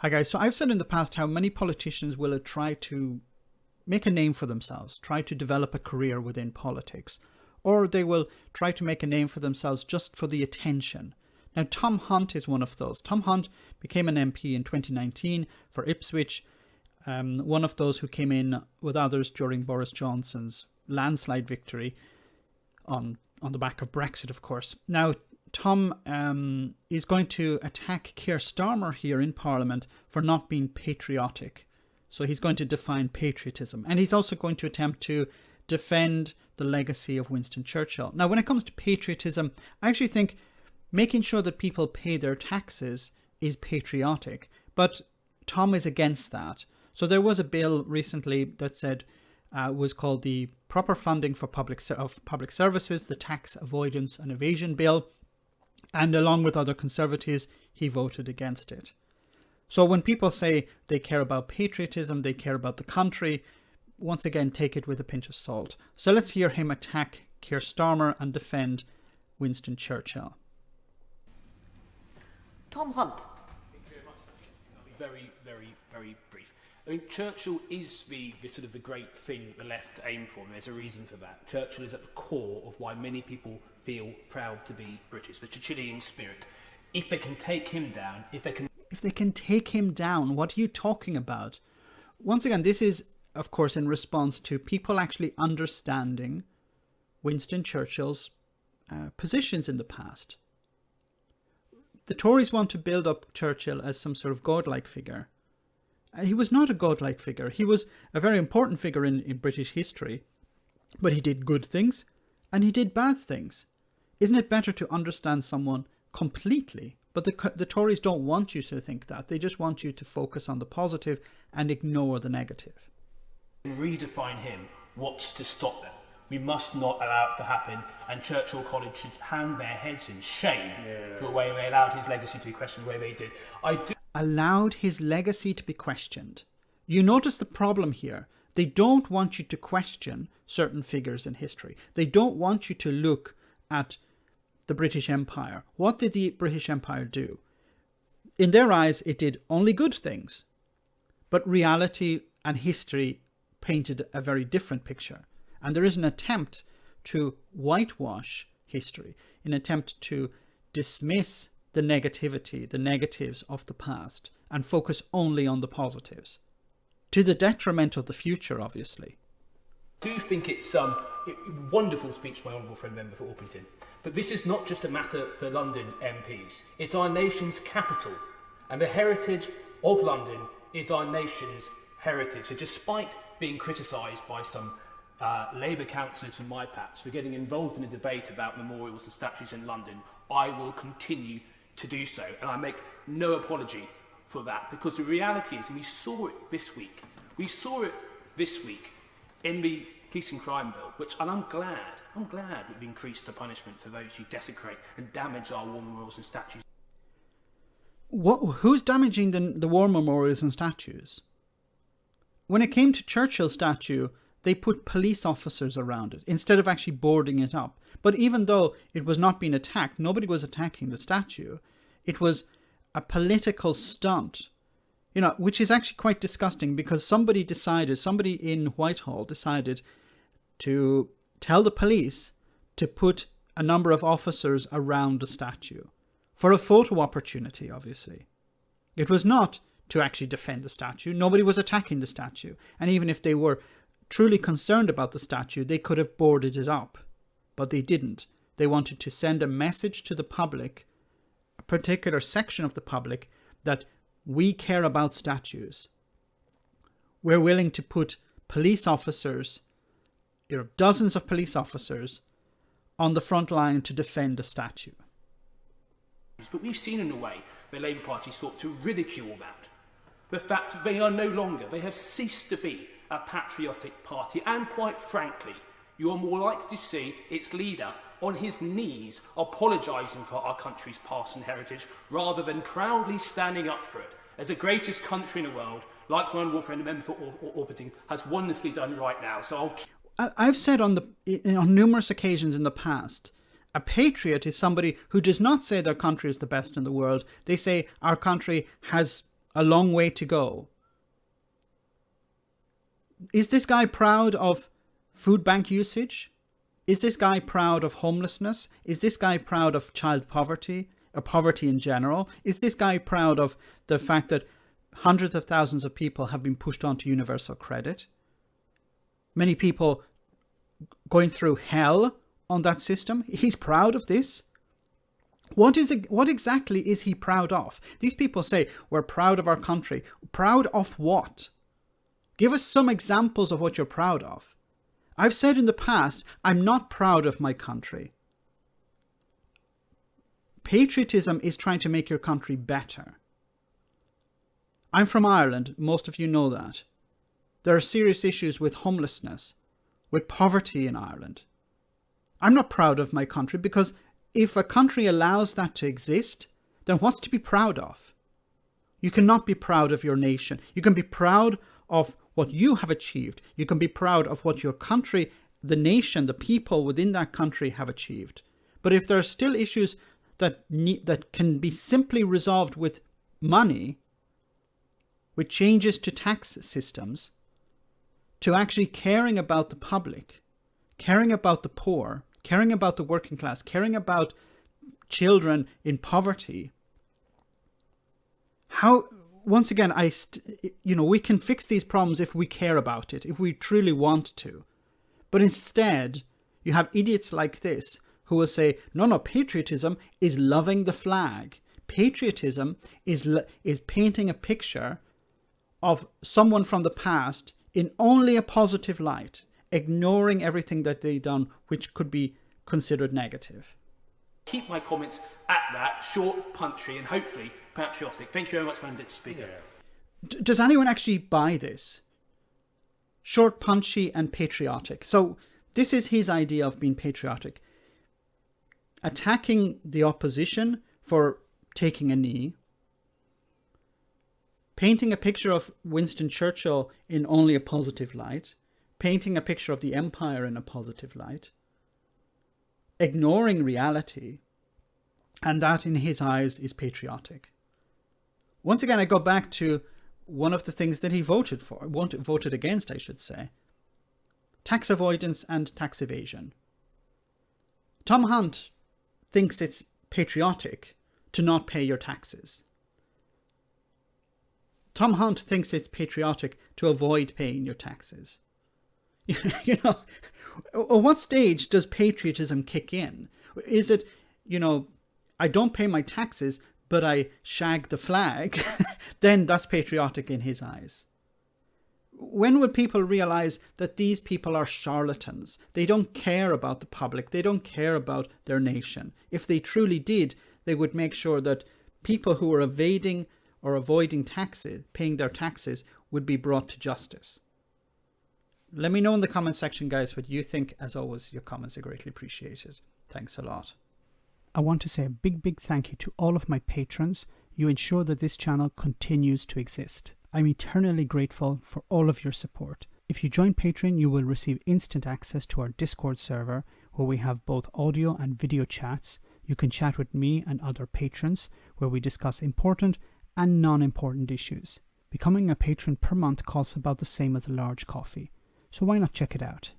Hi guys, so I've said in the past how many politicians will try to make a name for themselves, try to develop a career within politics, or they will try to make a name for themselves just for the attention. Now Tom Hunt is one of those. Tom Hunt became an MP in 2019 for Ipswich, one of those who came in with others during Boris Johnson's landslide victory on the back of Brexit, of course. Now Tom is going to attack Keir Starmer here in Parliament for not being patriotic. So he's going to define patriotism. And he's also going to attempt to defend the legacy of Winston Churchill. Now, when it comes to patriotism, I actually think making sure that people pay their taxes is patriotic. But Tom is against that. So there was a bill recently that said, was called the Proper Funding for Public Services, the Tax Avoidance and Evasion Bill. And along with other Conservatives, he voted against it. So when people say they care about patriotism, they care about the country, once again, take it with a pinch of salt. So let's hear him attack Keir Starmer and defend Winston Churchill. Tom Hunt. Thank you very much. I'll be very, very, very brief. I mean, Churchill is the sort of the great thing the left aim for, and there's a reason for that. Churchill is at the core of why many people feel proud to be British, the Churchillian spirit. If they can take him down, if they can take him down, what are you talking about? Once again, this is, of course, in response to people actually understanding Winston Churchill's positions in the past. The Tories want to build up Churchill as some sort of godlike figure. He was not a godlike figure. He was a very important figure in British history, but he did good things and he did bad things. Isn't it better to understand someone completely? But the Tories don't want you to think that. They just want you to focus on the positive and ignore the negative. redefine him, what's to stop them? We must not allow it to happen, and Churchill College should hang their heads in shame for the way they allowed his legacy to be questioned the way they did. Allowed his legacy to be questioned. You notice the problem here. They don't want you to question certain figures in history. They don't want you to look at the British Empire. What did the British Empire do? In their eyes, it did only good things. But reality and history painted a very different picture. And there is an attempt to whitewash history, an attempt to dismiss the negativity, the negatives of the past, and focus only on the positives, to the detriment of the future, obviously. I do think it's a wonderful speech, my honourable friend member for Orpington. But this is not just a matter for London MPs. It's our nation's capital, and the heritage of London is our nation's heritage. So despite being criticised by some Labour councillors from my patch for getting involved in a debate about memorials and statues in London, I will continue to do so, and I make no apology for that, because the reality is, and we saw it this week in the Police and Crime Bill, which, and I'm glad we've increased the punishment for those who desecrate and damage our war memorials and statues. Who's damaging the war memorials and statues? When it came to Churchill's statue, they put police officers around it instead of actually boarding it up. But even though it was not being attacked, nobody was attacking the statue. It was a political stunt, which is actually quite disgusting, because somebody in Whitehall decided to tell the police to put a number of officers around the statue for a photo opportunity, obviously. It was not to actually defend the statue. Nobody was attacking the statue. And even if they were truly concerned about the statue, they could have boarded it up. But they didn't. They wanted to send a message to the public, a particular section of the public, that we care about statues. We're willing to put police officers, dozens of police officers, on the front line to defend a statue. But we've seen, in a way, the Labour Party sought to ridicule that. The fact that they are no longer, they have ceased to be a patriotic party, and quite frankly, you are more likely to see its leader on his knees apologising for our country's past and heritage, rather than proudly standing up for it as the greatest country in the world, like my honourable friend, a member for Orpington, has wonderfully done right now. So I've said on numerous occasions in the past, a patriot is somebody who does not say their country is the best in the world. They say our country has a long way to go. Is this guy proud of food bank usage? Is this guy proud of homelessness? Is this guy proud of child poverty or poverty in general? Is this guy proud of the fact that hundreds of thousands of people have been pushed onto universal credit? Many people going through hell on that system. He's proud of this. What exactly is he proud of? These people say, we're proud of our country. Proud of what? Give us some examples of what you're proud of. I've said in the past, I'm not proud of my country. Patriotism is trying to make your country better. I'm from Ireland. Most of you know that. There are serious issues with homelessness, with poverty in Ireland. I'm not proud of my country because if a country allows that to exist, then what's to be proud of? You cannot be proud of your nation. You can be proud of what you have achieved. You can be proud of what your country, the nation, the people within that country have achieved. But if there are still issues that can be simply resolved with money, with changes to tax systems, to actually caring about the public, caring about the poor, caring about the working class, caring about children in poverty. How, once again, we can fix these problems if we care about it, if we truly want to. But instead, you have idiots like this who will say, no, patriotism is loving the flag. Patriotism is painting a picture of someone from the past in only a positive light, ignoring everything that they've done which could be considered negative. Keep my comments at that, short, punchy, and hopefully patriotic. Thank you very much, Madam Deputy Speaker. Does anyone actually buy this? Short, punchy, and patriotic. So this is his idea of being patriotic. Attacking the opposition for taking a knee. Painting a picture of Winston Churchill in only a positive light. Painting a picture of the empire in a positive light. Ignoring reality. And that, in his eyes, is patriotic. Once again, I go back to one of the things that he voted against, I should say. Tax avoidance and tax evasion. Tom Hunt thinks it's patriotic to not pay your taxes. Tom Hunt thinks it's patriotic to avoid paying your taxes. At what stage does patriotism kick in? Is it, I don't pay my taxes, but I shag the flag? Then that's patriotic in his eyes. When will people realize that these people are charlatans? They don't care about the public. They don't care about their nation. If they truly did, they would make sure that people who are evading or avoiding taxes, paying their taxes, would be brought to justice. Let me know in the comment section, guys, what you think. As always, your comments are greatly appreciated. Thanks a lot. I want to say a big thank you to all of my patrons. You ensure that this channel continues to exist. I'm eternally grateful for all of your support. If you join Patreon, you will receive instant access to our Discord server, where we have both audio and video chats. You can chat with me and other patrons, where we discuss important and non-important issues. Becoming a patron per month costs about the same as a large coffee, so why not check it out?